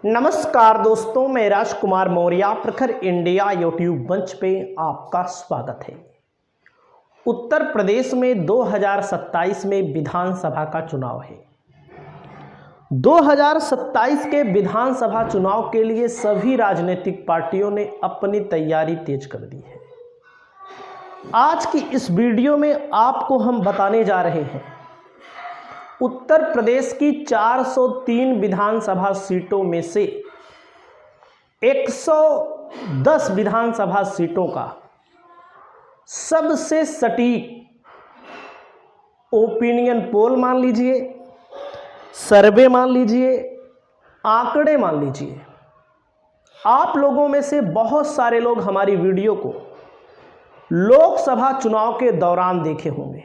नमस्कार दोस्तों, मैं राजकुमार मौर्य प्रखर इंडिया यूट्यूब मंच पे आपका स्वागत है। उत्तर प्रदेश में 2027 में विधानसभा का चुनाव है। 2027 के विधानसभा चुनाव के लिए सभी राजनीतिक पार्टियों ने अपनी तैयारी तेज कर दी है। आज की इस वीडियो में आपको हम बताने जा रहे हैं उत्तर प्रदेश की 403 विधानसभा सीटों में से 110 विधानसभा सीटों का सबसे सटीक ओपिनियन पोल मान लीजिए, सर्वे मान लीजिए, आंकड़े मान लीजिए। आप लोगों में से बहुत सारे लोग हमारी वीडियो को लोकसभा चुनाव के दौरान देखे होंगे।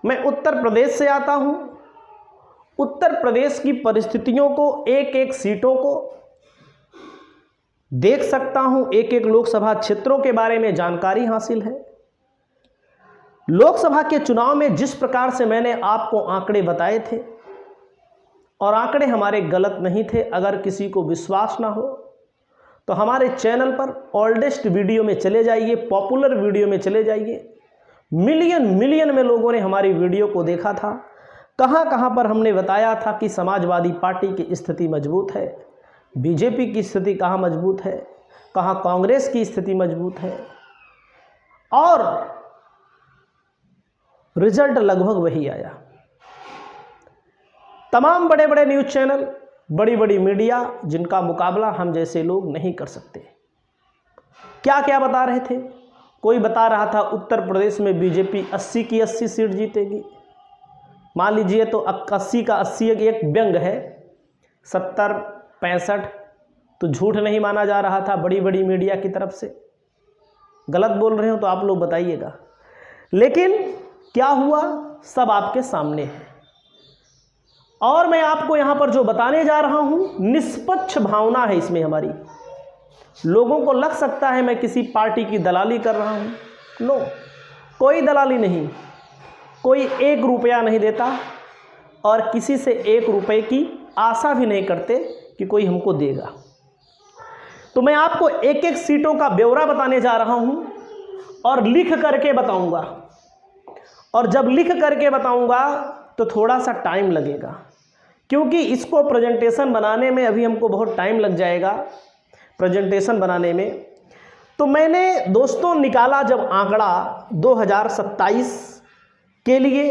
मैं उत्तर प्रदेश से आता हूं। उत्तर प्रदेश की परिस्थितियों को, एक एक सीटों को देख सकता हूं, एक एक लोकसभा क्षेत्रों के बारे में जानकारी हासिल है। लोकसभा के चुनाव में जिस प्रकार से मैंने आपको आंकड़े बताए थे, और आंकड़े हमारे गलत नहीं थे। अगर किसी को विश्वास ना हो तो हमारे चैनल पर ओल्डेस्ट वीडियो में चले जाइए, पॉपुलर वीडियो में चले जाइए। मिलियन में लोगों ने हमारी वीडियो को देखा था। कहां पर हमने बताया था कि समाजवादी पार्टी की स्थिति मजबूत है, बीजेपी की स्थिति कहां मजबूत है, कहां कांग्रेस की स्थिति मजबूत है, और रिजल्ट लगभग वही आया। तमाम बड़े बड़े न्यूज़ चैनल, बड़ी बड़ी मीडिया, जिनका मुकाबला हम जैसे लोग नहीं कर सकते, क्या क्या बता रहे थे। कोई बता रहा था उत्तर प्रदेश में बीजेपी 80 की 80 सीट जीतेगी। मान लीजिए तो 80 का 80 एक व्यंग है, 70 65 तो झूठ नहीं माना जा रहा था बड़ी बड़ी मीडिया की तरफ से। गलत बोल रहे हो तो आप लोग बताइएगा। लेकिन क्या हुआ, सब आपके सामने है। और मैं आपको यहाँ पर जो बताने जा रहा हूँ, निष्पक्ष भावना है इसमें हमारी। लोगों को लग सकता है मैं किसी पार्टी की दलाली कर रहा हूँ। नो, कोई दलाली नहीं। कोई 1 रुपया नहीं देता और किसी से 1 रुपये की आशा भी नहीं करते कि कोई हमको देगा। तो मैं आपको एक एक सीटों का ब्यौरा बताने जा रहा हूँ और लिख करके बताऊँगा। और जब लिख करके बताऊँगा तो थोड़ा सा टाइम लगेगा, क्योंकि इसको प्रेजेंटेशन बनाने में अभी हमको बहुत टाइम लग जाएगा। प्रेजेंटेशन बनाने में तो मैंने दोस्तों निकाला जब आंकड़ा 2027 के लिए।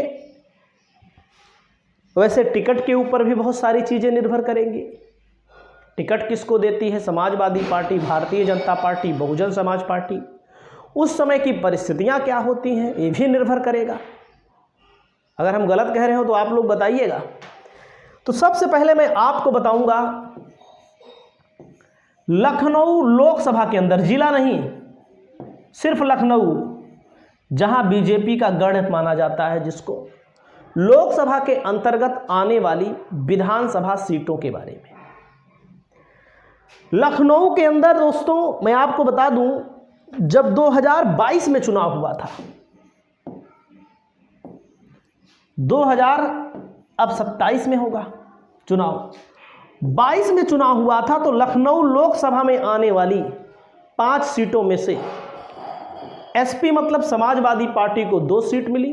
वैसे टिकट के ऊपर भी बहुत सारी चीज़ें निर्भर करेंगी। टिकट किसको देती है, Samajwadi party, Bharatiya Janata party, Bahujan Samaj party. उस समय की परिस्थितियां क्या होती हैं ये भी निर्भर करेगा। अगर हम गलत कह रहे हो तो आप लोग बताइएगा। तो सबसे पहले मैं आपको बताऊंगा लखनऊ लोकसभा के अंदर, जिला नहीं, सिर्फ लखनऊ, जहां बीजेपी का गढ़ माना जाता है, जिसको लोकसभा के अंतर्गत आने वाली विधानसभा सीटों के बारे में। लखनऊ के अंदर दोस्तों मैं आपको बता दूं, जब 2022 में चुनाव हुआ था, अब 27 में होगा चुनाव, 22 में चुनाव हुआ था, तो लखनऊ लोकसभा में आने वाली 5 सीटों में से एसपी मतलब समाजवादी पार्टी को 2 सीट मिली,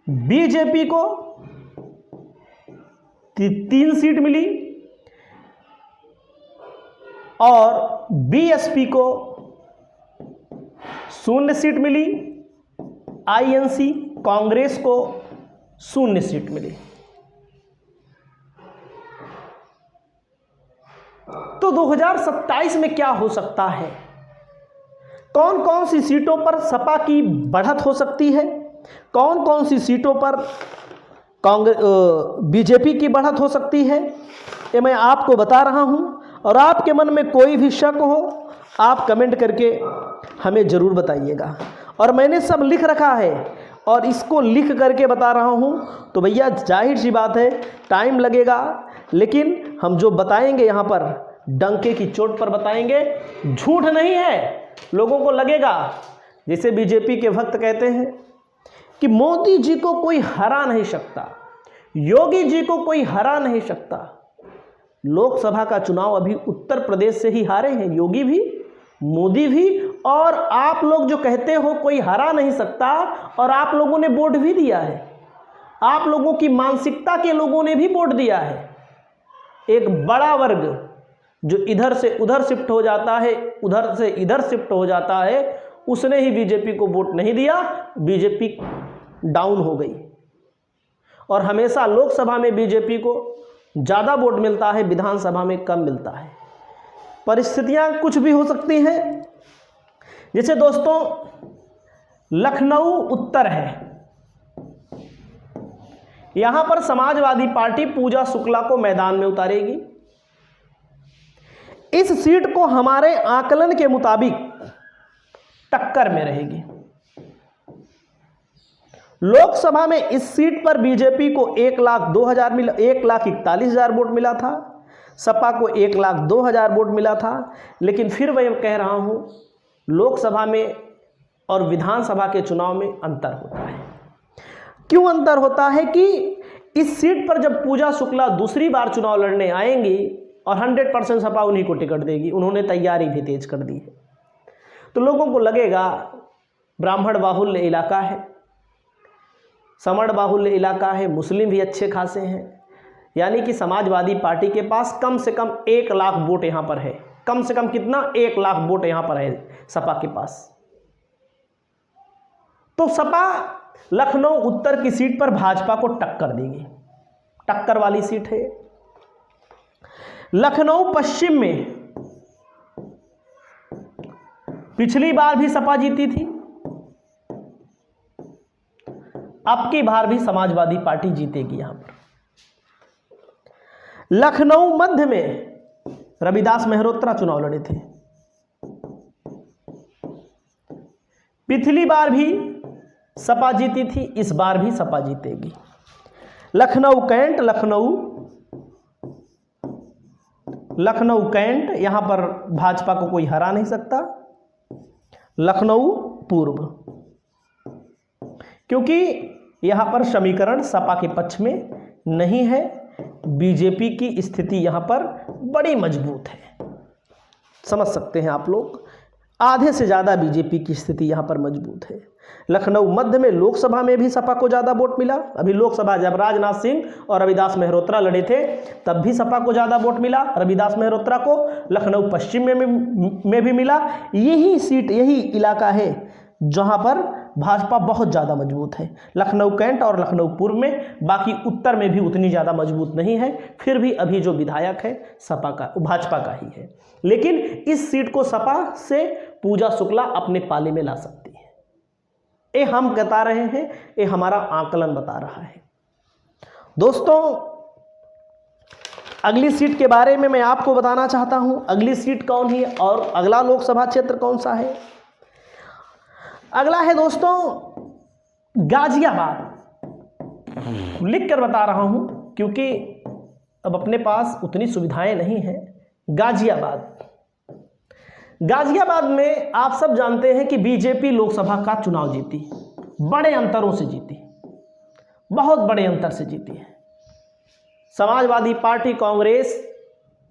बीजेपी को 3 सीट मिली और बीएसपी को 0 सीट मिली, आईएनसी कांग्रेस को 0 सीट मिली। तो 2027 में क्या हो सकता है, कौन कौन सी सीटों पर सपा की बढ़त हो सकती है, कौन कौन सी सीटों पर बीजेपी की बढ़त हो सकती है, ये मैं आपको बता रहा हूं। और आपके मन में कोई भी शक हो आप कमेंट करके हमें ज़रूर बताइएगा। और मैंने सब लिख रखा है और इसको लिख करके बता रहा हूं, तो भैया जाहिर सी बात है टाइम लगेगा, लेकिन हम जो बताएंगे यहाँ पर डंके की चोट पर बताएंगे, झूठ नहीं है। लोगों को लगेगा, जैसे बीजेपी के भक्त कहते हैं कि मोदी जी को कोई हरा नहीं सकता, योगी जी को कोई हरा नहीं सकता। लोकसभा का चुनाव अभी उत्तर प्रदेश से ही हारे हैं, योगी भी, मोदी भी, और आप लोग जो कहते हो कोई हरा नहीं सकता, और आप लोगों ने वोट भी दिया है, आप लोगों की मानसिकता के लोगों ने भी वोट दिया है। एक बड़ा वर्ग जो इधर से उधर शिफ्ट हो जाता है, उधर से इधर शिफ्ट हो जाता है, उसने ही बीजेपी को वोट नहीं दिया, बीजेपी डाउन हो गई। और हमेशा लोकसभा में बीजेपी को ज़्यादा वोट मिलता है, विधानसभा में कम मिलता है। परिस्थितियां कुछ भी हो सकती हैं। जैसे दोस्तों लखनऊ उत्तर है, यहां पर समाजवादी पार्टी पूजा शुक्ला को मैदान में उतारेगी। इस सीट को हमारे आकलन के मुताबिक टक्कर में रहेगी। लोकसभा में इस सीट पर बीजेपी को 1,02,000 मिला, 1,41,000 वोट मिला था, सपा को 1,02,000 वोट मिला था। लेकिन फिर मैं कह रहा हूं, लोकसभा में और विधानसभा के चुनाव में अंतर होता है। क्यों अंतर होता है कि इस सीट पर जब पूजा शुक्ला दूसरी बार चुनाव लड़ने आएंगी और 100% सपा उन्हीं को टिकट देगी, उन्होंने तैयारी भी तेज कर दी है, तो लोगों को लगेगा ब्राह्मण बाहुल्य इलाका है, समण बाहुल्य इलाका है, मुस्लिम भी अच्छे खासे हैं, यानी कि समाजवादी पार्टी के पास कम से कम 1 लाख वोट यहाँ पर है। कम से कम कितना? 1 लाख वोट यहाँ पर है सपा के पास। तो सपा लखनऊ उत्तर की सीट पर भाजपा को टक्कर देगी, टक्कर वाली सीट है। लखनऊ पश्चिम में पिछली बार भी सपा जीती थी, अब की बार भी समाजवादी पार्टी जीतेगी यहां पर। लखनऊ मध्य में रविदास मेहरोत्रा चुनाव लड़े थे, पिछली बार भी सपा जीती थी, इस बार भी सपा जीतेगी। लखनऊ कैंट, लखनऊ कैंट, यहां पर भाजपा को कोई हरा नहीं सकता। लखनऊ पूर्व, क्योंकि यहां पर समीकरण सपा के पक्ष में नहीं है, बीजेपी की स्थिति यहां पर बड़ी मजबूत है। समझ सकते हैं आप लोग, आधे से ज़्यादा बीजेपी की स्थिति यहां पर मजबूत है। लखनऊ मध्य में लोकसभा में भी सपा को ज़्यादा वोट मिला। अभी लोकसभा जब राजनाथ सिंह और रविदास मेहरोत्रा लड़े थे तब भी सपा को ज़्यादा वोट मिला, रविदास मेहरोत्रा को। लखनऊ पश्चिम में भी मिला। यही सीट, यही इलाका है जहां पर भाजपा बहुत ज़्यादा मजबूत है, लखनऊ कैंट और लखनऊ पूर्व में। बाकी उत्तर में भी उतनी ज़्यादा मजबूत नहीं है, फिर भी अभी जो विधायक है सपा का, भाजपा का ही है। लेकिन इस सीट को सपा से पूजा शुक्ला अपने पाले में ला सकती है। ये हम बता रहे हैं, ये हमारा आकलन बता रहा है। दोस्तों अगली सीट के बारे में मैं आपको बताना चाहता हूं, अगली सीट कौन है और अगला लोकसभा क्षेत्र कौन सा है। अगला है दोस्तों गाजियाबाद। लिख कर बता रहा हूं क्योंकि अब अपने पास उतनी सुविधाएं नहीं हैं। गाजियाबाद में आप सब जानते हैं कि बीजेपी लोकसभा का चुनाव जीती, बड़े अंतरों से जीती, बहुत बड़े अंतर से जीती है। समाजवादी पार्टी कांग्रेस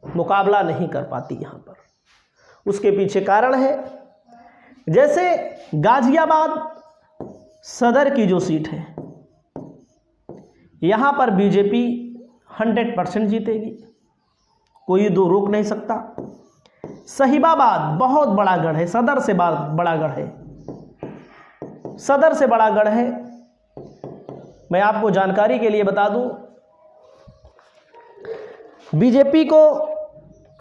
मुकाबला नहीं कर पाती यहां पर। उसके पीछे कारण है, जैसे गाजियाबाद सदर की जो सीट है यहां पर बीजेपी 100% जीतेगी, कोई दो रोक नहीं सकता। सहिबाबाद बहुत बड़ा गढ़ है, सदर से बड़ा गढ़ है, सदर से बड़ा गढ़ है। मैं आपको जानकारी के लिए बता दूं, बीजेपी को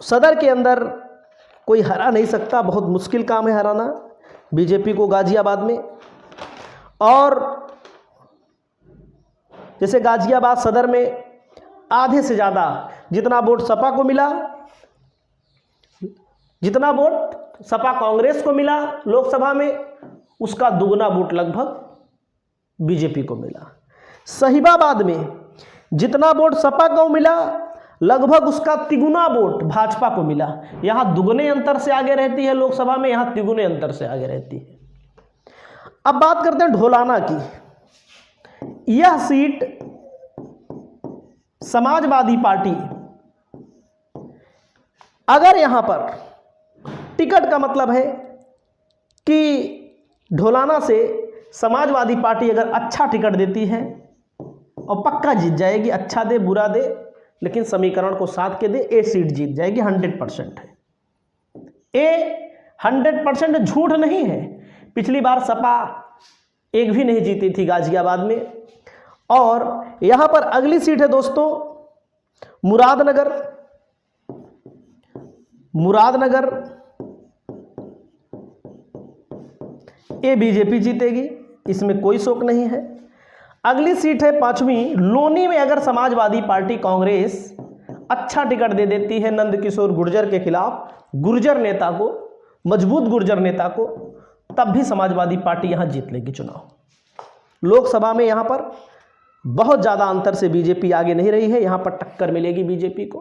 सदर के अंदर कोई हरा नहीं सकता, बहुत मुश्किल काम है हराना बीजेपी को गाजियाबाद में। और जैसे गाजियाबाद सदर में आधे से ज़्यादा जितना वोट सपा को मिला, जितना वोट सपा कांग्रेस को मिला लोकसभा में, उसका दुगना वोट लगभग बीजेपी को मिला। सहिबाबाद में जितना वोट सपा को मिला, लगभग उसका तिगुना वोट भाजपा को मिला। यहां दुगने अंतर से आगे रहती है लोकसभा में, यहां तिगुने अंतर से आगे रहती है। अब बात करते हैं ढोलाना की। यह सीट समाजवादी पार्टी अगर यहां पर टिकट का मतलब है कि ढोलाना से समाजवादी पार्टी अगर अच्छा टिकट देती है और पक्का जीत जाएगी, अच्छा दे बुरा दे लेकिन समीकरण को साथ के दे, ए सीट जीत जाएगी, 100% है। ए 100% झूठ नहीं है। पिछली बार सपा एक भी नहीं जीती थी गाजियाबाद में। और यहां पर अगली सीट है दोस्तों मुरादनगर। मुरादनगर ये बीजेपी जीतेगी, इसमें कोई शोक नहीं है। अगली सीट है 5वीं लोनी में। अगर समाजवादी पार्टी कांग्रेस अच्छा टिकट दे देती है नंदकिशोर गुर्जर के खिलाफ, गुर्जर नेता को, मजबूत गुर्जर नेता को, तब भी समाजवादी पार्टी यहां जीत लेगी चुनाव। लोकसभा में यहां पर बहुत ज़्यादा अंतर से बीजेपी आगे नहीं रही है, यहां पर टक्कर मिलेगी बीजेपी को,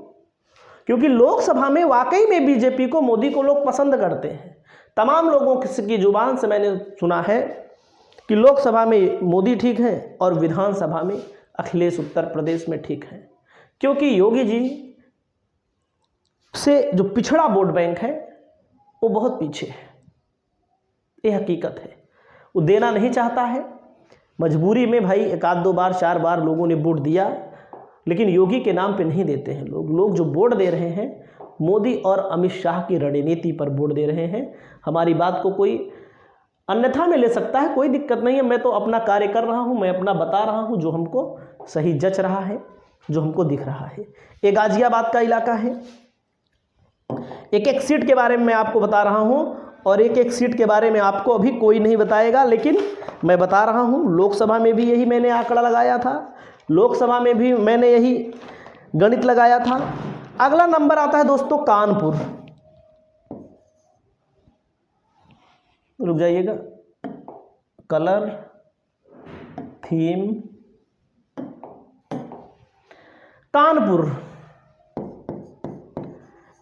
क्योंकि लोकसभा में वाकई में बीजेपी को, मोदी को लोग पसंद करते हैं। तमाम लोगों की जुबान से मैंने सुना है कि लोकसभा में मोदी ठीक है और विधानसभा में अखिलेश उत्तर प्रदेश में ठीक है, क्योंकि योगी जी से जो पिछड़ा वोट बैंक है वो बहुत पीछे है। ये हकीकत है। वो देना नहीं चाहता है, मजबूरी में भाई 1-2 बार 4 बार लोगों ने वोट दिया, लेकिन योगी के नाम पे नहीं देते हैं लोग। लोग जो वोट दे रहे हैं मोदी और अमित शाह की रणनीति पर वोट दे रहे हैं। हमारी बात को कोई अन्यथा में ले सकता है, कोई दिक्कत नहीं है। मैं तो अपना कार्य कर रहा हूं, मैं अपना बता रहा हूं जो हमको सही जच रहा है, जो हमको दिख रहा है। ये गाजियाबाद का इलाका है। एक एक सीट के बारे में मैं आपको बता रहा हूं और एक एक सीट के बारे में आपको अभी कोई नहीं बताएगा, लेकिन मैं बता रहा हूं। लोकसभा में भी यही मैंने आंकड़ा लगाया था, लोकसभा में भी मैंने यही गणित लगाया था। अगला नंबर आता है दोस्तों कानपुर। रुक जाइएगा, कलर थीम कानपुर।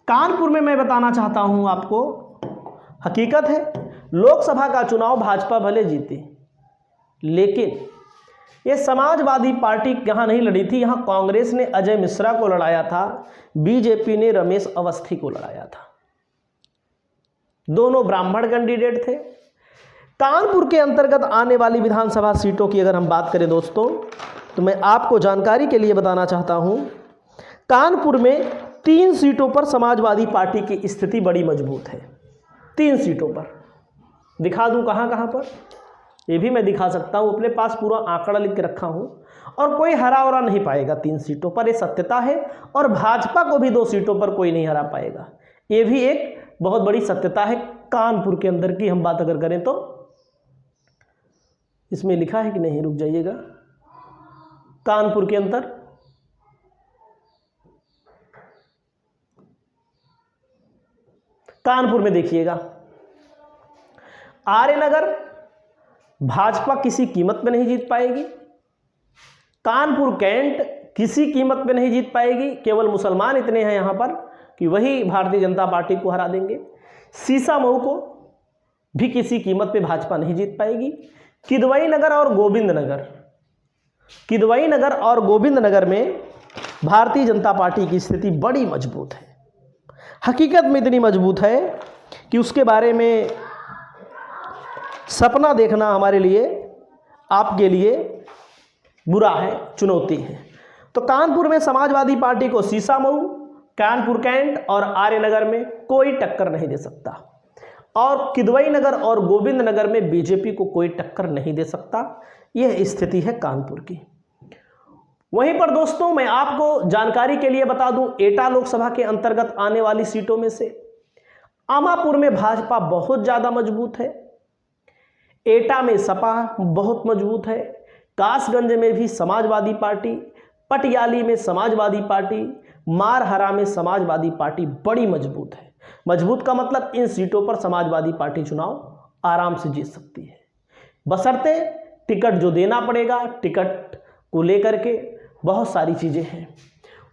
कानपुर में मैं बताना चाहता हूं आपको, हकीकत है लोकसभा का चुनाव भाजपा भले जीती, लेकिन ये समाजवादी पार्टी यहां नहीं लड़ी थी। यहां कांग्रेस ने अजय मिश्रा को लड़ाया था, बीजेपी ने रमेश अवस्थी को लड़ाया था। दोनों ब्राह्मण कैंडिडेट थे। कानपुर के अंतर्गत आने वाली विधानसभा सीटों की अगर हम बात करें दोस्तों, तो मैं आपको जानकारी के लिए बताना चाहता हूं, कानपुर में 3 सीटों पर समाजवादी पार्टी की स्थिति बड़ी मजबूत है। 3 सीटों पर दिखा दूं कहां कहां पर, ये भी मैं दिखा सकता हूं, अपने पास पूरा आंकड़ा लिख के रखा हूं। और कोई हरा वरा नहीं पाएगा 3 सीटों पर, ये सत्यता है। और भाजपा को भी 2 सीटों पर कोई नहीं हरा पाएगा, ये भी एक बहुत बड़ी सत्यता है। कानपुर के अंदर की हम बात अगर करें तो इसमें लिखा है कि नहीं, रुक जाइएगा, कानपुर के अंदर कानपुर में देखिएगा, आर्यनगर भाजपा किसी कीमत पे नहीं जीत पाएगी। कानपुर कैंट किसी कीमत पे नहीं जीत पाएगी, केवल मुसलमान इतने हैं यहां पर कि वही भारतीय जनता पार्टी को हरा देंगे। सीसामऊ को भी किसी कीमत पे भाजपा नहीं जीत पाएगी। किदवई नगर और गोविंद नगर, किदवई नगर और गोविंद नगर में भारतीय जनता पार्टी की स्थिति बड़ी मजबूत है। हकीकत में इतनी मजबूत है कि उसके बारे में सपना देखना हमारे लिए, आपके लिए बुरा है, चुनौती है। तो कानपुर में समाजवादी पार्टी को सीसामऊ, कानपुर कैंट और आर्यनगर में कोई टक्कर नहीं दे सकता, और किदवई नगर और गोविंद नगर में बीजेपी को कोई टक्कर नहीं दे सकता। यह स्थिति है कानपुर की। वहीं पर दोस्तों मैं आपको जानकारी के लिए बता दूं, एटा लोकसभा के अंतर्गत आने वाली सीटों में से आमापुर में भाजपा बहुत ज़्यादा मजबूत है, एटा में सपा बहुत मजबूत है, कासगंज में भी समाजवादी पार्टी, पटियाली में समाजवादी पार्टी, मारहरा में समाजवादी पार्टी बड़ी मजबूत है। मजबूत का मतलब इन सीटों पर समाजवादी पार्टी चुनाव आराम से जीत सकती है, बशर्ते टिकट जो देना पड़ेगा, टिकट को लेकर के बहुत सारी चीजें हैं।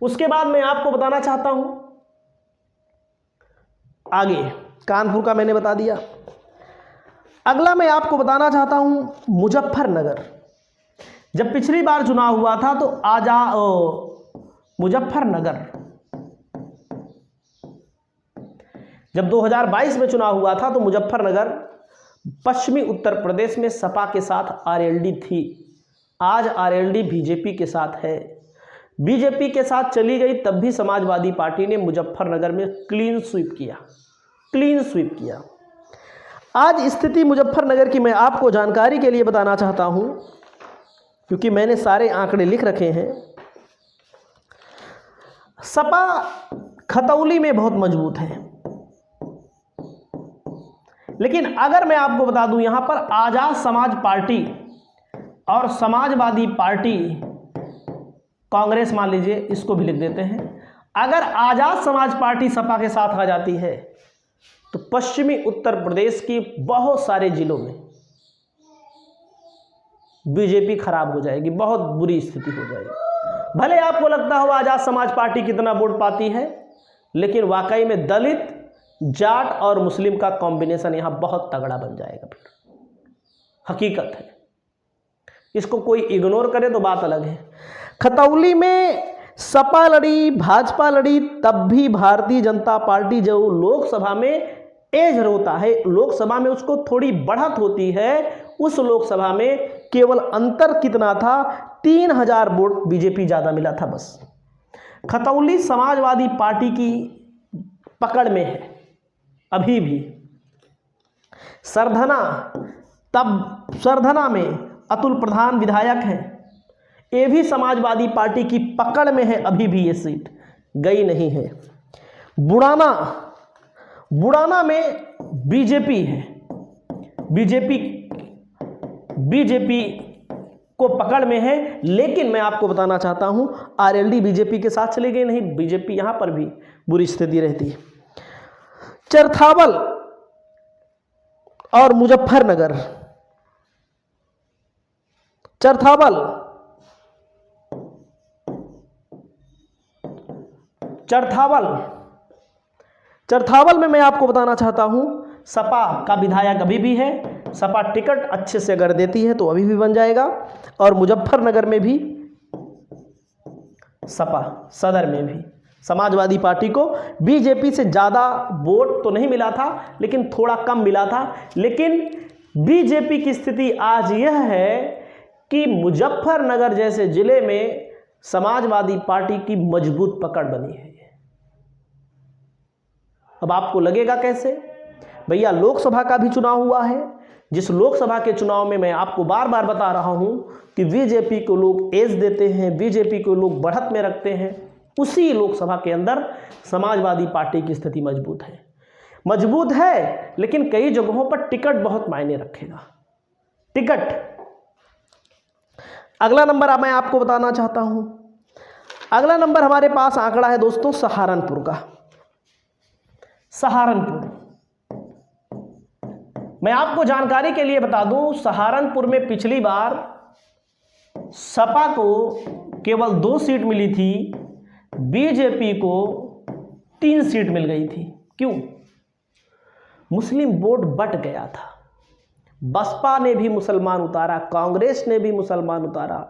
उसके बाद मैं आपको बताना चाहता हूं आगे, कानपुर का मैंने बता दिया। अगला मैं आपको बताना चाहता हूं मुजफ्फरनगर। जब पिछली बार चुनाव हुआ था तो मुजफ्फरनगर। जब 2022 में चुनाव हुआ था तो मुजफ्फरनगर पश्चिमी उत्तर प्रदेश में सपा के साथ आरएलडी थी। आज आरएलडी बीजेपी के साथ है। बीजेपी के साथ चली गई तब भी समाजवादी पार्टी ने मुजफ्फरनगर में क्लीन स्वीप किया। आज स्थिति मुजफ्फरनगर की मैं आपको जानकारी के लिए बताना चाहता हूं, क्योंकि मैंने सारे आंकड़े लिख रखे हैं। सपा खतौली में बहुत मजबूत है, लेकिन अगर मैं आपको बता दूं, यहां पर आजाद समाज पार्टी और समाजवादी पार्टी, कांग्रेस मान लीजिए, इसको भी लिख देते हैं। अगर आजाद समाज पार्टी सपा के साथ आ जाती है तो पश्चिमी उत्तर प्रदेश के बहुत सारे जिलों में बीजेपी खराब हो जाएगी, बहुत बुरी स्थिति हो जाएगी। भले आपको लगता हो आजाद समाज पार्टी कितना वोट पाती है, लेकिन वाकई में दलित, जाट और मुस्लिम का कॉम्बिनेशन यहां बहुत तगड़ा बन जाएगा। फिर हकीकत है, इसको कोई इग्नोर करे तो बात अलग है। खतौली में सपा लड़ी, भाजपा लड़ी, तब भी भारतीय जनता पार्टी जो लोकसभा में एज होता है, लोकसभा में उसको थोड़ी बढ़त होती है, उस लोकसभा में केवल अंतर कितना था, 3000 वोट बीजेपी ज्यादा मिला था बस। खतौली समाजवादी पार्टी की पकड़ में है अभी भी। सरधना में अतुल प्रधान विधायक हैं, ये भी समाजवादी पार्टी की पकड़ में है अभी भी, ये सीट गई नहीं है। बुड़ाना में बीजेपी है, बीजेपी को पकड़ में है, लेकिन मैं आपको बताना चाहता हूं आरएलडी बीजेपी के साथ चली गई नहीं, बीजेपी यहां पर भी बुरी स्थिति रहती है। चरथावल और मुजफ्फरनगर, चरथावल में मैं आपको बताना चाहता हूं सपा का विधायक अभी भी है। सपा टिकट अच्छे से अगर देती है तो अभी भी बन जाएगा। और मुजफ्फरनगर में भी सपा सदर में भी समाजवादी पार्टी को बीजेपी से ज़्यादा वोट तो नहीं मिला था, लेकिन थोड़ा कम मिला था। लेकिन बीजेपी की स्थिति आज यह है कि मुजफ्फरनगर जैसे जिले में समाजवादी पार्टी की मजबूत पकड़ बनी है। अब आपको लगेगा कैसे? भैया लोकसभा का भी चुनाव हुआ है, जिस लोकसभा के चुनाव में मैं आपको बार बार बता रहा हूं कि बीजेपी को लोग एज देते हैं, बीजेपी को लोग बढ़त में रखते हैं, उसी लोकसभा के अंदर समाजवादी पार्टी की स्थिति मजबूत है, लेकिन कई जगहों पर टिकट बहुत मायने रखेगा। टिकट अगला नंबर मैं आपको बताना चाहता हूं। अगला नंबर हमारे पास आंकड़ा है दोस्तों सहारनपुर का। मैं आपको जानकारी के लिए बता दूं, सहारनपुर में पिछली बार सपा को केवल 2 सीट मिली थी, बीजेपी को 3 सीट मिल गई थी। क्यों? मुस्लिम वोट बट गया था। बसपा ने भी मुसलमान उतारा, कांग्रेस ने भी मुसलमान उतारा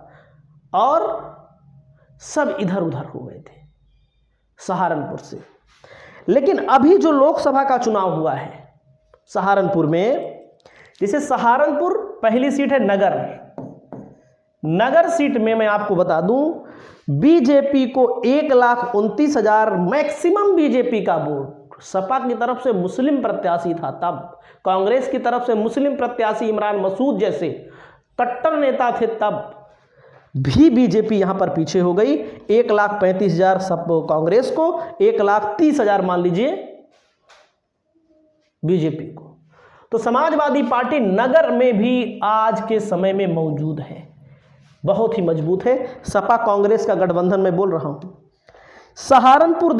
और सब इधर उधर हो गए थे सहारनपुर से। लेकिन अभी जो लोकसभा का चुनाव हुआ है सहारनपुर में, जैसे सहारनपुर पहली सीट है नगर सीट में मैं आपको बता दूं बीजेपी को 1,29,000 मैक्सिमम बीजेपी का वोट। सपा की तरफ से मुस्लिम प्रत्याशी था, तब कांग्रेस की तरफ से मुस्लिम प्रत्याशी इमरान मसूद जैसे कट्टर नेता थे, तब भी बीजेपी यहां पर पीछे हो गई। 1,35,000 सब कांग्रेस को, 1,30,000 मान लीजिए बीजेपी को। तो समाजवादी पार्टी नगर में भी आज के समय में मौजूद है, बहुत ही मजबूत है। सपा कांग्रेस का गठबंधन में बोल रहा हूं। सहारनपुर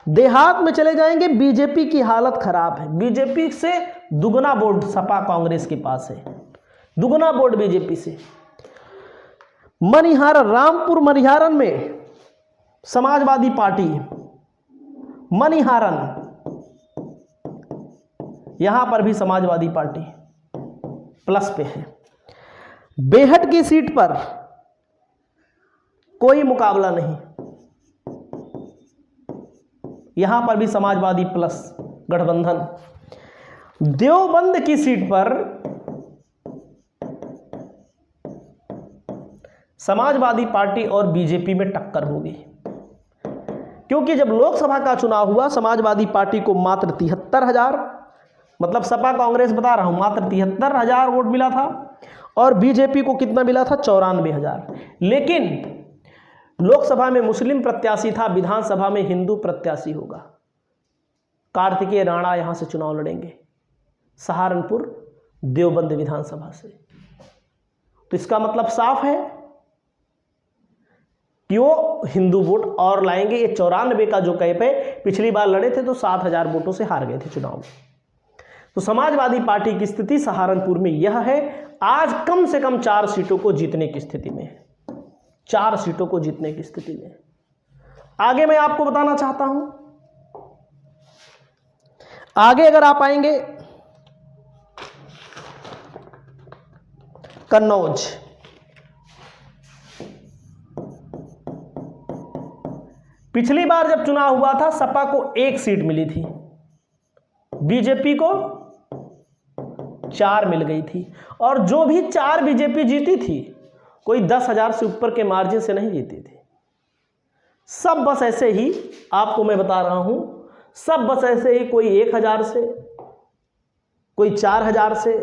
देहात में चले जाएंगे, बीजेपी की हालत खराब है। बीजेपी से दुगना वोट सपा कांग्रेस के पास है, दुगना वोट बीजेपी से। रामपुर मनिहारन में समाजवादी पार्टी, मनिहारन यहां पर भी समाजवादी पार्टी प्लस पे है। बेहट की सीट पर कोई मुकाबला नहीं, यहां पर भी समाजवादी प्लस गठबंधन। देवबंद की सीट पर समाजवादी पार्टी और बीजेपी में टक्कर होगी, क्योंकि जब लोकसभा का चुनाव हुआ समाजवादी पार्टी को मात्र 73,000, मतलब सपा कांग्रेस बता रहा हूं, मात्र 73,000 वोट मिला था और बीजेपी को कितना मिला था? 94,000। लेकिन लोकसभा में मुस्लिम प्रत्याशी था, विधानसभा में हिंदू प्रत्याशी होगा। कार्तिकेय राणा यहां से चुनाव लड़ेंगे, सहारनपुर देवबंद विधानसभा से। तो इसका मतलब साफ है कि वो हिंदू वोट और लाएंगे। ये 94 का जो कैप है, पिछली बार लड़े थे तो 7,000 वोटों से हार गए थे चुनाव में। तो समाजवादी पार्टी की स्थिति सहारनपुर में यह है, आज कम से कम 4 सीटों को जीतने की स्थिति में है, 4 सीटों को जीतने की स्थिति में। आगे मैं आपको बताना चाहता हूं, आगे अगर आप आएंगे कन्नौज, पिछली बार जब चुनाव हुआ था सपा को 1 सीट मिली थी, बीजेपी को 4 मिल गई थी, और जो भी 4 बीजेपी जीती थी कोई 10,000 से ऊपर के मार्जिन से नहीं जीती थी। सब बस ऐसे ही, आपको मैं बता रहा हूं, सब बस ऐसे ही, कोई 1,000 से, कोई 4,000 से।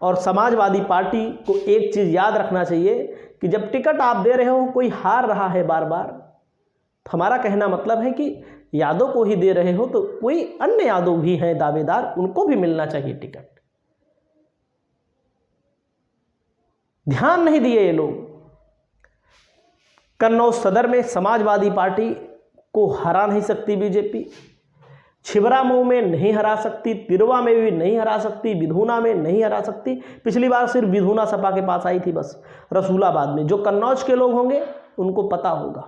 और समाजवादी पार्टी को एक चीज याद रखना चाहिए कि जब टिकट आप दे रहे हो, कोई हार रहा है बार बार, तो हमारा कहना मतलब है कि यादव को ही दे रहे हो तो कोई अन्य यादव भी हैं दावेदार, उनको भी मिलना चाहिए टिकट। ध्यान नहीं दिए ये लोग। कन्नौज सदर में समाजवादी पार्टी को हरा नहीं सकती बीजेपी, छिबरामऊ में नहीं हरा सकती, तिरवा में भी नहीं हरा सकती, विधूना में नहीं हरा सकती। पिछली बार सिर्फ विधूना सपा के पास आई थी बस, रसूलाबाद में। जो कन्नौज के लोग होंगे उनको पता होगा।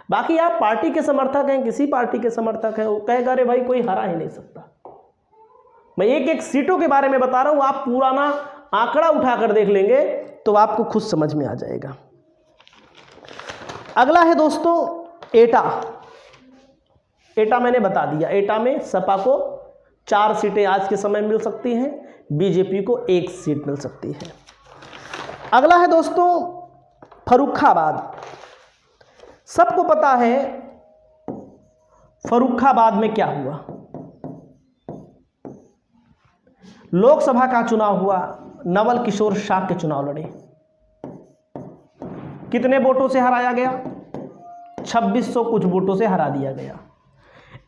बाकी आप पार्टी के समर्थक हैं, किसी पार्टी के समर्थक हैं, वो कहेगा अरे भाई कोई हरा ही नहीं सकता। मैं एक एक सीटों के बारे में बता रहा हूं, आप पुराना आंकड़ा उठाकर देख लेंगे तो आपको खुद समझ में आ जाएगा। अगला है दोस्तों एटा। एटा मैंने बता दिया, एटा में सपा को 4 सीटें आज के समय मिल सकती हैं, बीजेपी को 1 सीट मिल सकती है। अगला है दोस्तों फर्रुखाबाद। सबको पता है फर्रुखाबाद में क्या हुआ। लोकसभा का चुनाव हुआ, नवल किशोर शाह के चुनाव लड़े, कितने वोटों से हराया गया? 2600 कुछ वोटों से हरा दिया गया।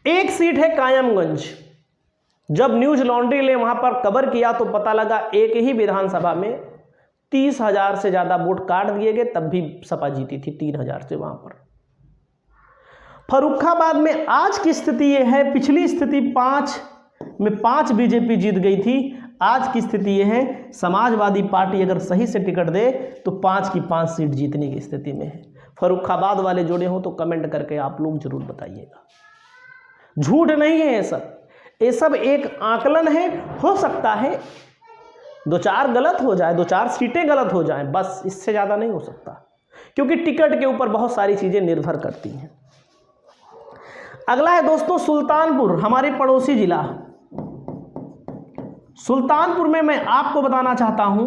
1 सीट है कायमगंज। जब न्यूज लॉन्ड्री ने वहां पर कवर किया तो पता लगा एक ही विधानसभा में 30,000 से ज्यादा वोट काट दिए गए, तब भी सपा जीती थी 3,000 से वहां पर। फर्रुखाबाद में आज की स्थिति यह है, पिछली स्थिति 5 में 5 बीजेपी जीत गई थी, आज की स्थिति यह है समाजवादी पार्टी अगर सही से टिकट दे तो 5 की 5 सीट जीतने की स्थिति में है। फर्रुखाबाद वाले जोड़े हो तो कमेंट करके आप लोग जरूर बताइएगा। झूठ नहीं है ये सब एक आकलन है। हो सकता है 2-4 गलत हो जाए, 2-4 सीटें गलत हो जाएं, बस इससे ज़्यादा नहीं हो सकता, क्योंकि टिकट के ऊपर बहुत सारी चीज़ें निर्भर करती हैं। अगला है दोस्तों सुल्तानपुर, हमारे पड़ोसी जिला। सुल्तानपुर में मैं आपको बताना चाहता हूं,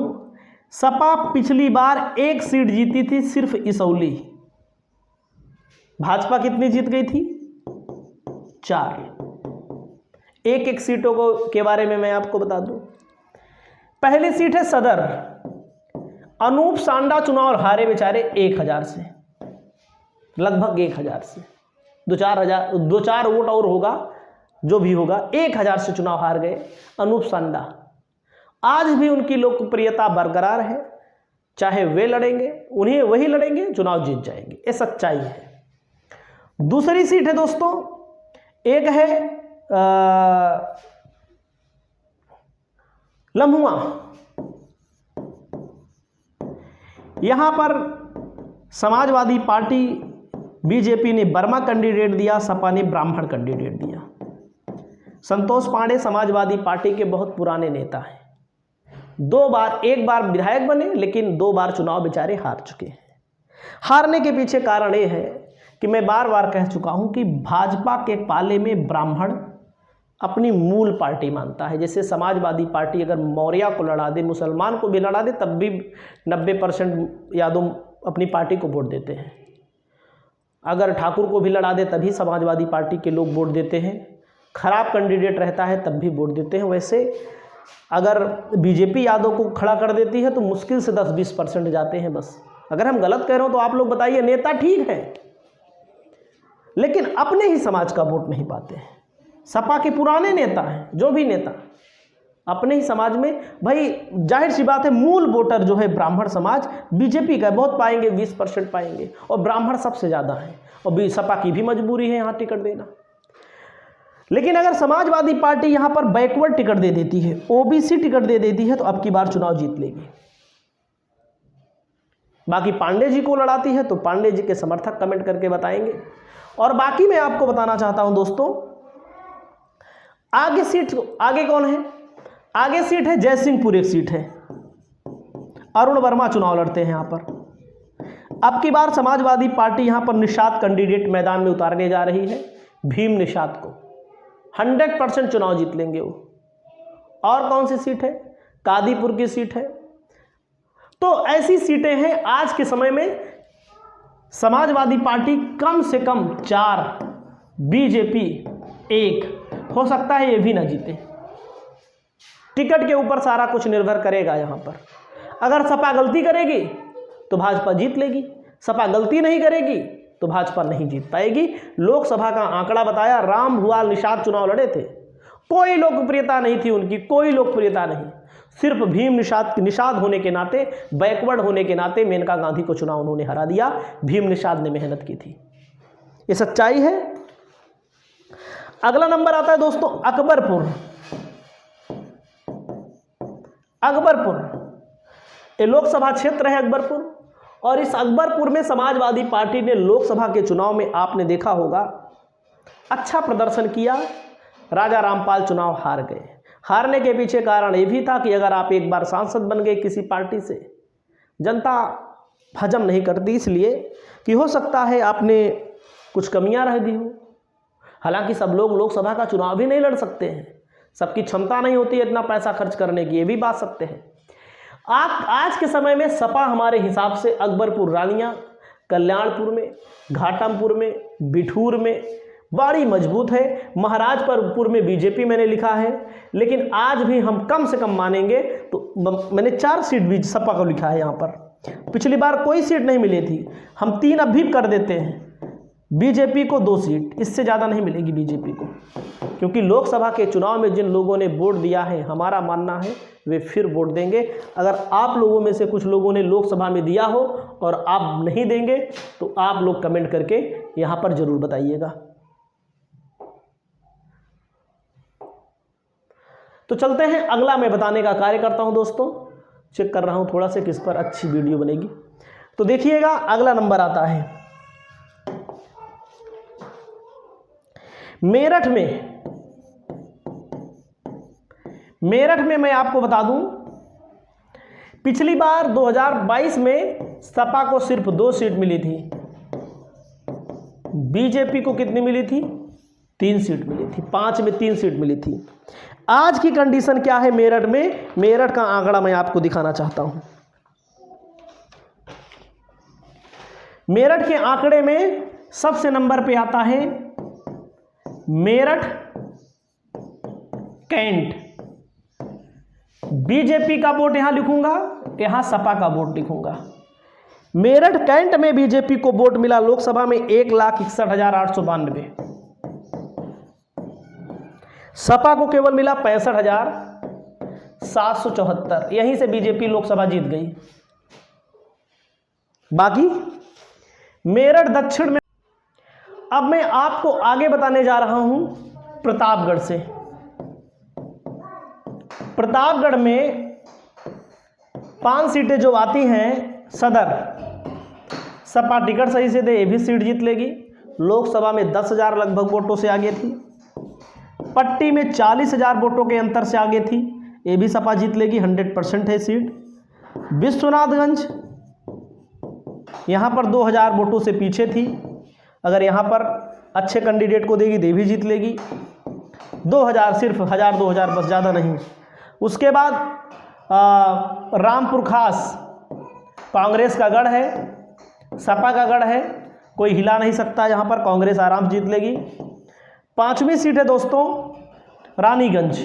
सपा पिछली बार 1 सीट जीती थी, सिर्फ इसौली। भाजपा कितनी जीत गई थी? 4। एक सीटों को के बारे में मैं आपको बता दूं। पहली सीट है सदर, अनूप सांडा चुनाव हारे बेचारे 1,000 से, लगभग 1,000 से, 2-4 वोट और होगा जो भी होगा, 1,000 से चुनाव हार गए अनूप सांडा। आज भी उनकी लोकप्रियता बरकरार है, चाहे वे लड़ेंगे, उन्हें वही लड़ेंगे, चुनाव जीत जाएंगे, ये सच्चाई है। दूसरी सीट है दोस्तों, एक है लम्हुआ। यहां पर समाजवादी पार्टी बीजेपी ने वर्मा कैंडिडेट दिया, सपा ने ब्राह्मण कैंडिडेट दिया। संतोष पांडे समाजवादी पार्टी के बहुत पुराने नेता हैं, 2 बार, 1 बार विधायक बने लेकिन 2 बार चुनाव बेचारे हार चुके हैं। हारने के पीछे कारण ये है कि मैं बार बार कह चुका हूं कि भाजपा के पाले में ब्राह्मण अपनी मूल पार्टी मानता है। जैसे समाजवादी पार्टी अगर मौर्य को लड़ा दे, मुसलमान को भी लड़ा दे, तब भी 90% यादव अपनी पार्टी को वोट देते हैं। अगर ठाकुर को भी लड़ा दे तभी समाजवादी पार्टी के लोग वोट देते हैं। खराब कैंडिडेट रहता है तब भी वोट देते हैं। वैसे अगर बीजेपी यादव को खड़ा कर देती है तो मुश्किल से 10-20% जाते हैं बस। अगर हम गलत कह रहे हो तो आप लोग बताइए। नेता ठीक है लेकिन अपने ही समाज का वोट नहीं पाते हैं। सपा के पुराने नेता हैं, जो भी नेता अपने ही समाज में, भाई जाहिर सी बात है मूल वोटर जो है ब्राह्मण समाज बीजेपी का बहुत पाएंगे, 20% पाएंगे, और ब्राह्मण सबसे ज़्यादा है। और सपा की भी मजबूरी है यहाँ टिकट देना। लेकिन अगर समाजवादी पार्टी यहाँ पर बैकवर्ड टिकट दे देती है, ओबीसी टिकट दे देती है, तो अब की बार चुनाव जीत लेगी। बाकी पांडे जी को लड़ाती है तो पांडे जी के समर्थक कमेंट करके बताएंगे। और बाकी मैं आपको बताना चाहता हूं दोस्तों, आगे सीट, आगे कौन है? आगे सीट है जयसिंहपुर, एक सीट है, अरुण वर्मा चुनाव लड़ते हैं यहाँ पर। अब की बार समाजवादी पार्टी यहाँ पर निषाद कैंडिडेट मैदान में उतारने जा रही है, भीम निषाद को। 100% चुनाव जीत लेंगे वो। और कौन सी सीट है? कादीपुर की सीट है। तो ऐसी सीटें हैं आज के समय में समाजवादी पार्टी कम से कम 4, बीजेपी 1, हो सकता है ये भी ना जीते। टिकट के ऊपर सारा कुछ निर्भर करेगा यहाँ पर। अगर सपा गलती करेगी तो भाजपा जीत लेगी, सपा गलती नहीं करेगी तो भाजपा नहीं जीत पाएगी। लोकसभा का आंकड़ा बताया, राम भुआल निषाद चुनाव लड़े थे, कोई लोकप्रियता नहीं थी उनकी, कोई लोकप्रियता नहीं। सिर्फ भीम निषाद होने के नाते, बैकवर्ड होने के नाते मेनका गांधी को चुनाव उन्होंने हरा दिया। भीम निषाद ने मेहनत की थी, ये सच्चाई है। अगला नंबर आता है दोस्तों अकबरपुर। अकबरपुर ये लोकसभा क्षेत्र है अकबरपुर, और इस अकबरपुर में समाजवादी पार्टी ने लोकसभा के चुनाव में आपने देखा होगा अच्छा प्रदर्शन किया। राजा रामपाल चुनाव हार गए। हारने के पीछे कारण ये भी था कि अगर आप एक बार सांसद बन गए किसी पार्टी से, जनता हजम नहीं करती, इसलिए कि हो सकता है आपने कुछ कमियां रह दी हो। हालांकि सब लोग लोकसभा का चुनाव भी नहीं लड़ सकते हैं, सबकी क्षमता नहीं होती है इतना पैसा खर्च करने की, ये भी बात सत्य है। आज के समय में सपा हमारे हिसाब से अकबरपुर, रानिया, कल्याणपुर में, घाटमपुर में, बिठूर में बड़ी मजबूत है। महाराजपुर में बीजेपी मैंने लिखा है, लेकिन आज भी हम कम से कम मानेंगे तो मैंने 4 सीट भी सपा को लिखा है यहाँ पर। पिछली बार कोई सीट नहीं मिली थी, हम 3 अब भी कर देते हैं। बीजेपी को 2 सीट, इससे ज़्यादा नहीं मिलेगी बीजेपी को, क्योंकि लोकसभा के चुनाव में जिन लोगों ने वोट दिया है, हमारा मानना है वे फिर वोट देंगे। अगर आप लोगों में से कुछ लोगों ने लोकसभा में दिया हो और आप नहीं देंगे तो आप लोग कमेंट करके यहाँ पर जरूर बताइएगा। तो चलते हैं, अगला मैं बताने का कार्य करता हूं दोस्तों। चेक कर रहा हूं थोड़ा सा किस पर अच्छी वीडियो बनेगी। तो देखिएगा अगला नंबर आता है मेरठ में। मेरठ में मैं आपको बता दूं, पिछली बार 2022 में सपा को सिर्फ 2 सीट मिली थी, बीजेपी को कितनी मिली थी? 3 सीट मिली थी, 5 में 3 सीट मिली थी। आज की कंडीशन क्या है मेरठ में? मेरठ का आंकड़ा मैं आपको दिखाना चाहता हूं। मेरठ के आंकड़े में सबसे नंबर पे आता है मेरठ कैंट। बीजेपी का वोट यहां लिखूंगा, यहां सपा का वोट लिखूंगा। मेरठ कैंट में बीजेपी को वोट मिला लोकसभा में 1,61,892, सपा को केवल मिला 65,774। यहीं से बीजेपी लोकसभा जीत गई। बाकी मेरठ दक्षिण में। अब मैं आपको आगे बताने जा रहा हूं प्रतापगढ़ से। प्रतापगढ़ में 5 सीटें जो आती हैं सदर, सपा टिकट सही से दे ये भी सीट जीत लेगी। लोकसभा में 10,000 लगभग वोटों से आगे थी, पट्टी में 40,000 वोटों के अंतर से आगे थी, ये भी सपा जीत लेगी, 100% है सीट। विश्वनाथगंज यहाँ पर 2000 वोटों से पीछे थी, अगर यहाँ पर अच्छे कैंडिडेट को देगी तो भी जीत लेगी। 2000, सिर्फ 1000-2000 बस, ज़्यादा नहीं। उसके बाद रामपुर खास कांग्रेस का गढ़ है, सपा का गढ़ है, कोई हिला नहीं सकता, यहाँ पर कांग्रेस आराम जीत लेगी। 5वीं सीट है दोस्तों रानीगंज,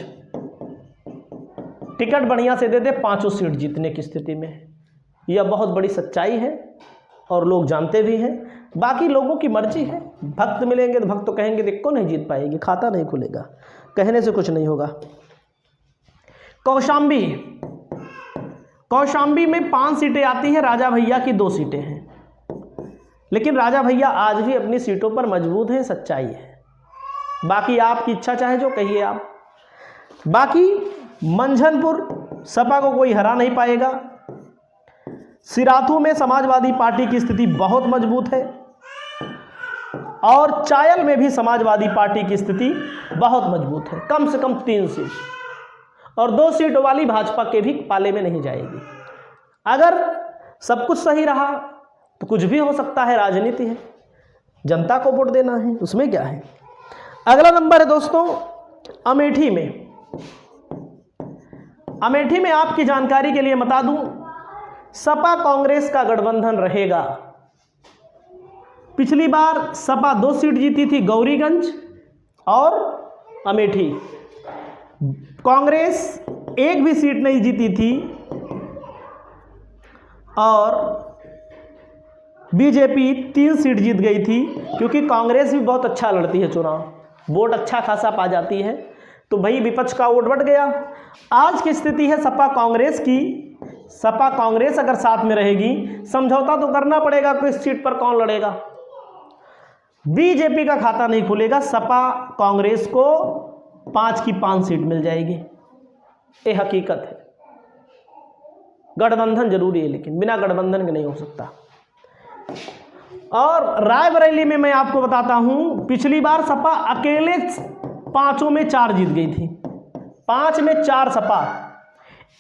टिकट बढ़िया से दे दे 5 सीट जीतने की स्थिति में। यह बहुत बड़ी सच्चाई है और लोग जानते भी हैं, बाकी लोगों की मर्जी है। भक्त मिलेंगे तो भक्त तो कहेंगे देखो नहीं जीत पाएगी, खाता नहीं खुलेगा, कहने से कुछ नहीं होगा। कौशाम्बी में 5 सीटें आती हैं, राजा भैया की 2 सीटें हैं, लेकिन राजा भैया आज भी अपनी सीटों पर मजबूत हैं, सच्चाई है। बाकी आपकी इच्छा, चाहे जो कहिए आप। बाकी मंझनपुर सपा को कोई हरा नहीं पाएगा। सिराथू में समाजवादी पार्टी की स्थिति बहुत मजबूत है और चायल में भी समाजवादी पार्टी की स्थिति बहुत मजबूत है। कम से कम 3 सीट और 2 सीट वाली भाजपा के भी पाले में नहीं जाएगी। अगर सब कुछ सही रहा तो कुछ भी हो सकता है, राजनीति है, जनता को वोट देना है, उसमें क्या है। अगला नंबर है दोस्तों अमेठी में आपकी जानकारी के लिए बता दूं, सपा कांग्रेस का गठबंधन रहेगा। पिछली बार सपा 2 सीट जीती थी, गौरीगंज और अमेठी। कांग्रेस एक भी सीट नहीं जीती थी और बीजेपी 3 सीट जीत गई थी, क्योंकि कांग्रेस भी बहुत अच्छा लड़ती है चुनाव, वोट अच्छा खासा पा जाती है, तो भाई विपक्ष का वोट बढ़ गया। आज की स्थिति है सपा कांग्रेस की। सपा कांग्रेस अगर साथ में रहेगी, समझौता तो करना पड़ेगा, किस सीट पर कौन लड़ेगा। बीजेपी का खाता नहीं खुलेगा, सपा कांग्रेस को 5 की 5 सीट मिल जाएगी, ये हकीकत है। गठबंधन जरूरी है, लेकिन बिना गठबंधन के नहीं हो सकता। और रायबरेली में मैं आपको बताता हूं, पिछली बार सपा अकेले 5 में 4 जीत गई थी, 5 में 4 सपा।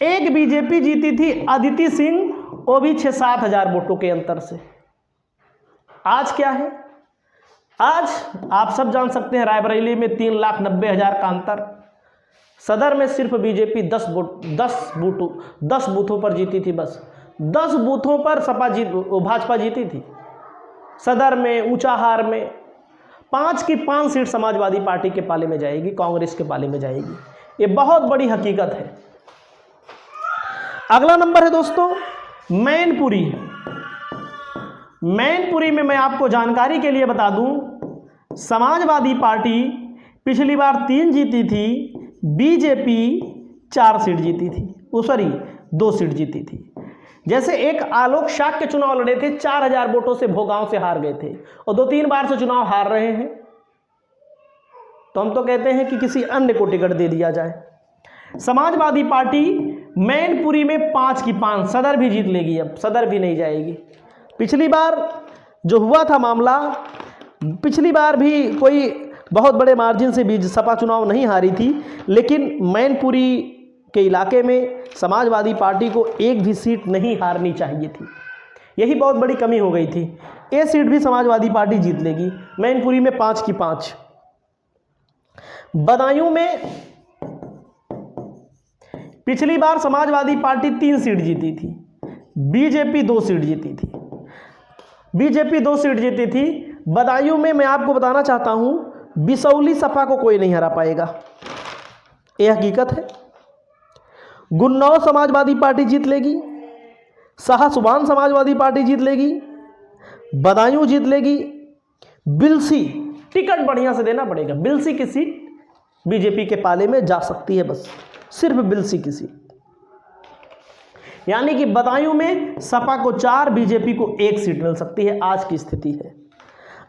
एक बीजेपी जीती थी अदिति सिंह, वो भी 6-7 हजार वोटों के अंतर से। आज क्या है, आज आप सब जान सकते हैं रायबरेली में 3,90,000 का अंतर। सदर में सिर्फ बीजेपी 10 बूथों पर जीती थी, बस 10 बूथों पर भाजपा जीती थी। सदर में, ऊंचाहार में 5 की 5 सीट समाजवादी पार्टी के पाले में जाएगी, कांग्रेस के पाले में जाएगी, ये बहुत बड़ी हकीकत है। अगला नंबर है दोस्तों मैनपुरी में मैं आपको जानकारी के लिए बता दूं, समाजवादी पार्टी पिछली बार 3 जीती थी, बीजेपी 4 सीट जीती थी, 2 सीट जीती थी। जैसे एक आलोक शाक्य के चुनाव लड़े थे, 4000 वोटों से भोगांव से हार गए थे और 2-3 बार से चुनाव हार रहे हैं, तो हम तो कहते हैं कि किसी अन्य को टिकट दे दिया जाए। समाजवादी पार्टी मैनपुरी में 5 की 5, सदर भी जीत लेगी, अब सदर भी नहीं जाएगी। पिछली बार जो हुआ था मामला, पिछली बार भी कोई बहुत बड़े मार्जिन से भी सपा चुनाव नहीं हारी थी, लेकिन मैनपुरी के इलाके में समाजवादी पार्टी को एक भी सीट नहीं हारनी चाहिए थी, यही बहुत बड़ी कमी हो गई थी। ये सीट भी समाजवादी पार्टी जीत लेगी, मैनपुरी में 5 की 5। बदायूं में पिछली बार समाजवादी पार्टी 3 सीट जीती थी, बीजेपी 2 सीट जीती थी। बदायूं में मैं आपको बताना चाहता हूं, बिसौली सपा को कोई नहीं हरा पाएगा, यह हकीकत है। गुन्नौर समाजवादी पार्टी जीत लेगी, शाहसुबान समाजवादी पार्टी जीत लेगी, बदायूं जीत लेगी। बिलसी टिकट बढ़िया से देना पड़ेगा, बिलसी की सीट बीजेपी के पाले में जा सकती है, बस सिर्फ बिलसी की सीट। यानी कि बदायूं में सपा को 4, बीजेपी को 1 सीट मिल सकती है, आज की स्थिति है।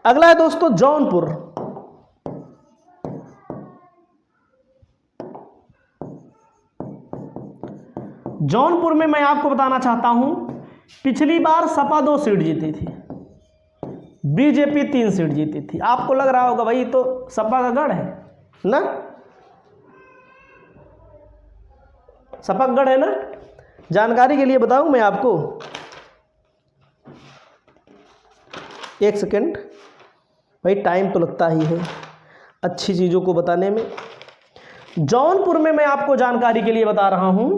अगला है दोस्तों जौनपुर में मैं आपको बताना चाहता हूं, पिछली बार सपा 2 सीट जीती थी, बीजेपी 3 सीट जीती थी। आपको लग रहा होगा भाई तो सपा का गढ़ है ना, सपकगढ़ है ना। जानकारी के लिए बताऊं मैं आपको, एक सेकेंड भाई, टाइम तो लगता ही है अच्छी चीज़ों को बताने में। जौनपुर में मैं आपको जानकारी के लिए बता रहा हूं,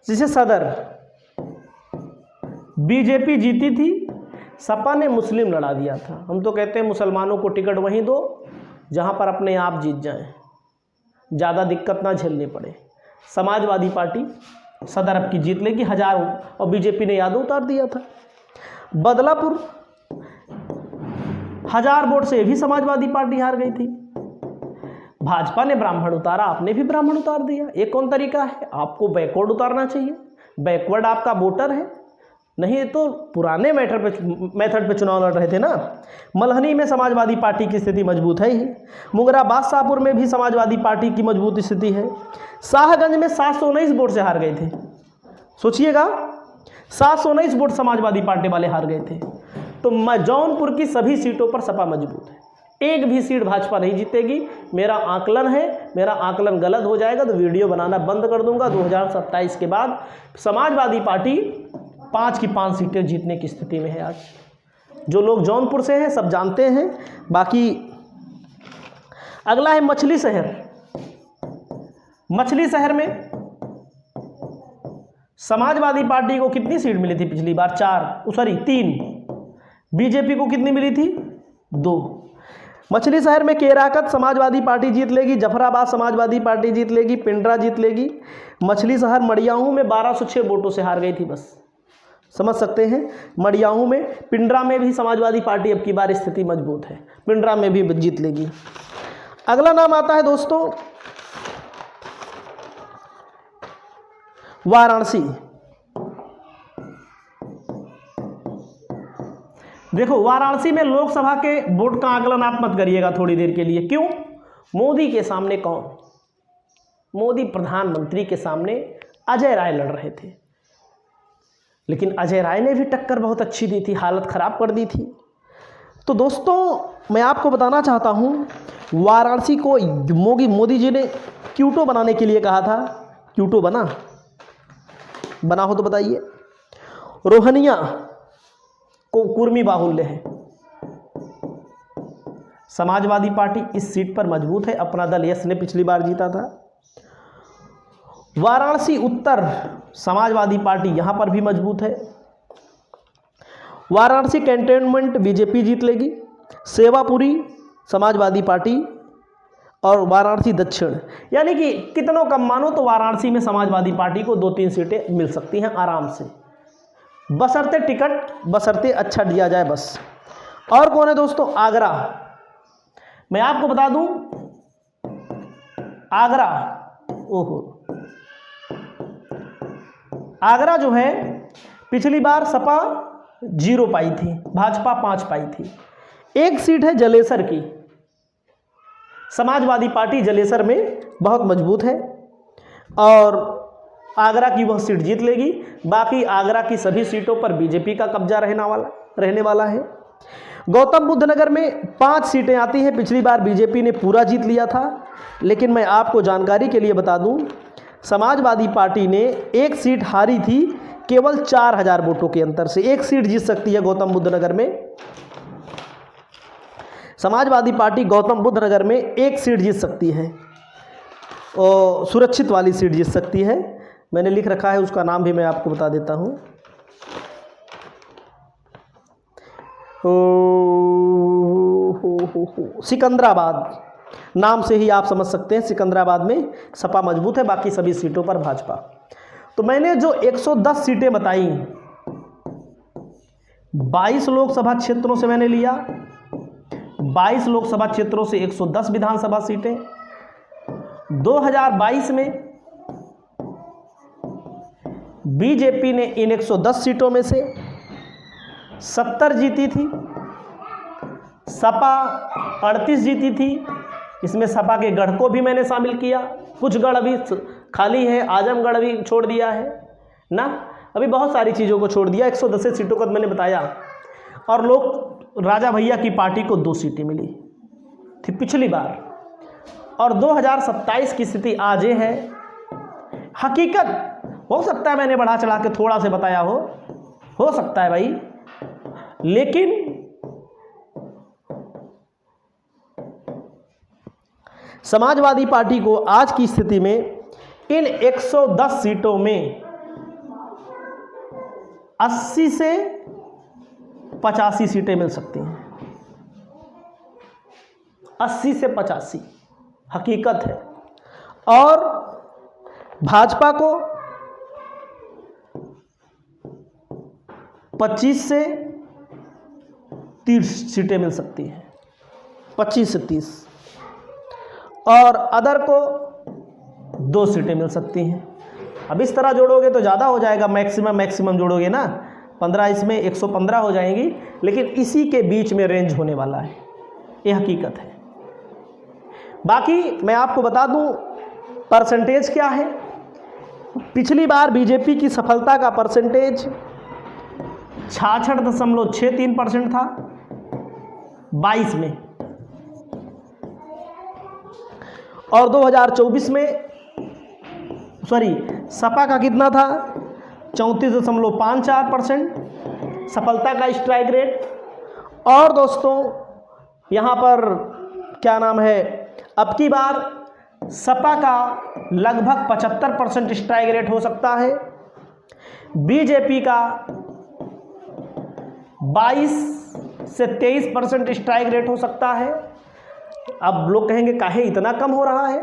जिसे सदर बीजेपी जीती थी, सपा ने मुस्लिम लड़ा दिया था। हम तो कहते हैं मुसलमानों को टिकट वहीं दो जहां पर अपने आप जीत जाएं, ज़्यादा दिक्कत ना झेलनी पड़े। समाजवादी पार्टी सदर अब की जीत लेगी हजारों, और बीजेपी ने यादव उतार दिया था। बदलापुर 1000 वोट से भी समाजवादी पार्टी हार गई थी। भाजपा ने ब्राह्मण उतारा, आपने भी ब्राह्मण उतार दिया। ये कौन तरीका है? आपको बैकवर्ड उतारना चाहिए, बैकवर्ड आपका वोटर है, नहीं तो पुराने मेथड पे चुनाव लड़ रहे थे ना। मल्हनी में समाजवादी पार्टी की स्थिति मजबूत है ही। मुंगरा बादशाहपुर में भी समाजवादी पार्टी की मजबूत स्थिति है। शाहगंज में 719 वोट से हार गए थे, सोचिएगा 719 वोट समाजवादी पार्टी वाले हार गए थे। तो जौनपुर की सभी सीटों पर सपा मजबूत है, एक भी सीट भाजपा नहीं जीतेगी। मेरा आकलन है, मेरा आकलन गलत हो जाएगा तो वीडियो बनाना बंद कर दूंगा। 2027 के बाद समाजवादी पार्टी 5 की 5 सीटें जीतने की स्थिति में है आज। जो लोग जौनपुर से हैं सब जानते हैं। बाकी अगला है मछली शहर। मछली शहर में समाजवादी पार्टी को कितनी सीट मिली थी पिछली बार? 3। बीजेपी को कितनी मिली थी? 2। मछली शहर में केराकत समाजवादी पार्टी जीत लेगी, जफराबाद समाजवादी पार्टी जीत लेगी, पिंडरा जीत लेगी। मछली शहर मड़ियाहू में 1206 वोटों से हार गई थी बस, समझ सकते हैं। मड़ियाहू में, पिंडरा में भी समाजवादी पार्टी अब की बार स्थिति मजबूत है, पिंडरा में भी जीत लेगी। अगला नाम आता है दोस्तों वाराणसी। देखो वाराणसी में लोकसभा के वोट का आकलन आप मत करिएगा थोड़ी देर के लिए। क्यों? मोदी के सामने कौन? मोदी प्रधानमंत्री के सामने अजय राय लड़ रहे थे, लेकिन अजय राय ने भी टक्कर बहुत अच्छी दी थी, हालत खराब कर दी थी। तो दोस्तों मैं आपको बताना चाहता हूं, वाराणसी को मोदी जी ने क्यूटो बनाने के लिए कहा था। क्यूटो बना हो तो बताइए। रोहनिया को कुर्मी बाहुल्य है। समाजवादी पार्टी इस सीट पर मजबूत है, अपना दल यस ने पिछली बार जीता था। वाराणसी उत्तर समाजवादी पार्टी यहां पर भी मजबूत है। वाराणसी कैंटोनमेंट बीजेपी जीत लेगी, सेवापुरी समाजवादी पार्टी, और वाराणसी दक्षिण, यानी कि कितनों कम मानो तो वाराणसी में समाजवादी पार्टी को 2-3 सीटें मिल सकती हैं आराम से, बशर्ते टिकट, बशर्ते अच्छा दिया जाए बस। और कौन है दोस्तों? आगरा। मैं आपको बता दूं, आगरा, ओहो, आगरा जो है पिछली बार सपा 0 पाई थी, भाजपा 5 पाई थी। एक सीट है जलेसर की, समाजवादी पार्टी जलेसर में बहुत मजबूत है और आगरा की वह सीट जीत लेगी। बाकी आगरा की सभी सीटों पर बीजेपी का कब्जा रहने वाला है। गौतम बुद्ध नगर में 5 सीटें आती हैं, पिछली बार बीजेपी ने पूरा जीत लिया था। लेकिन मैं आपको जानकारी के लिए बता दूं, समाजवादी पार्टी ने एक सीट हारी थी केवल 4000 वोटों के अंतर से। एक सीट जीत सकती है गौतम बुद्ध नगर में, समाजवादी पार्टी गौतम बुद्ध नगर में एक सीट जीत सकती है और सुरक्षित वाली सीट जीत सकती है। मैंने लिख रखा है, उसका नाम भी मैं आपको बता देता हूँ। सिकंदराबाद नाम से ही आप समझ सकते हैं, सिकंदराबाद में सपा मजबूत है, बाकी सभी सीटों पर भाजपा। तो मैंने जो 110 सीटें बताई, 22 लोकसभा क्षेत्रों से मैंने लिया, 22 लोकसभा क्षेत्रों से 110 विधानसभा सीटें। 2022 में बीजेपी ने इन 110 सीटों में से 70 जीती थी, सपा 38 जीती थी। इसमें सपा के गढ़ को भी मैंने शामिल किया, कुछ गढ़ अभी खाली है, आजमगढ़ अभी छोड़ दिया है ना, अभी बहुत सारी चीज़ों को छोड़ दिया। 110 सीटों का मैंने बताया। और लोग राजा भैया की पार्टी को 2 सीटें मिली थी पिछली बार। और 2027 की स्थिति आज ये है, हकीकत हो सकता है मैंने बढ़ा चढ़ा के थोड़ा से बताया हो सकता है भाई, लेकिन समाजवादी पार्टी को आज की स्थिति में इन 110 सीटों में 80 से 85 सीटें मिल सकती हैं। 80 से 85 हकीकत है। और भाजपा को 25 से 30 सीटें मिल सकती हैं, 25 से 30, और अदर को 2 सीटें मिल सकती हैं। अब इस तरह जोड़ोगे तो ज़्यादा हो जाएगा, मैक्सिमम जोड़ोगे ना, 15 इसमें 115 हो जाएंगी, लेकिन इसी के बीच में रेंज होने वाला है, ये हकीकत है। बाकी मैं आपको बता दूं परसेंटेज क्या है। पिछली बार बीजेपी की सफलता का परसेंटेज 66.63% था 22 में, और 2024 में सपा का कितना था 34.54% सफलता का स्ट्राइक रेट। और दोस्तों यहाँ पर क्या नाम है, अब की बार सपा का लगभग 75% स्ट्राइक रेट हो सकता है, बीजेपी का 22 से 23% स्ट्राइक रेट हो सकता है। अब लोग कहेंगे काहे इतना कम हो रहा है,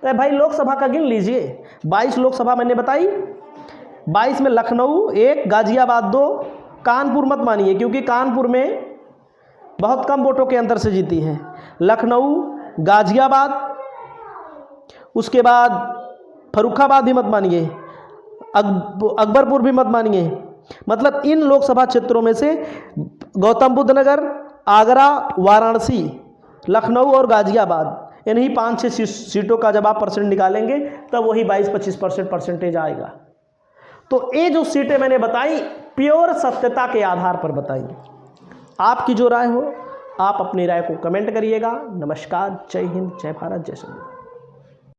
तो भाई लोकसभा का गिन लीजिए। 22 लोकसभा मैंने बताई, 22 में लखनऊ 1, गाजियाबाद 2, कानपुर मत मानिए क्योंकि कानपुर में बहुत कम वोटों के अंतर से जीती है। लखनऊ, गाजियाबाद, उसके बाद फर्रुखाबाद भी मत मानिए, अकबरपुर भी मत मानिए। मतलब इन लोकसभा क्षेत्रों में से गौतम बुद्ध नगर, आगरा, वाराणसी, लखनऊ और गाजियाबाद, इन्हीं 5-6 सीटों का जब आप परसेंट निकालेंगे तब वही 22-25% परसेंटेज आएगा। तो ये जो सीटें मैंने बताई प्योर सत्यता के आधार पर बताई। आपकी जो राय हो आप अपनी राय को कमेंट करिएगा। नमस्कार, जय हिंद, जय भारत, जय संविधान।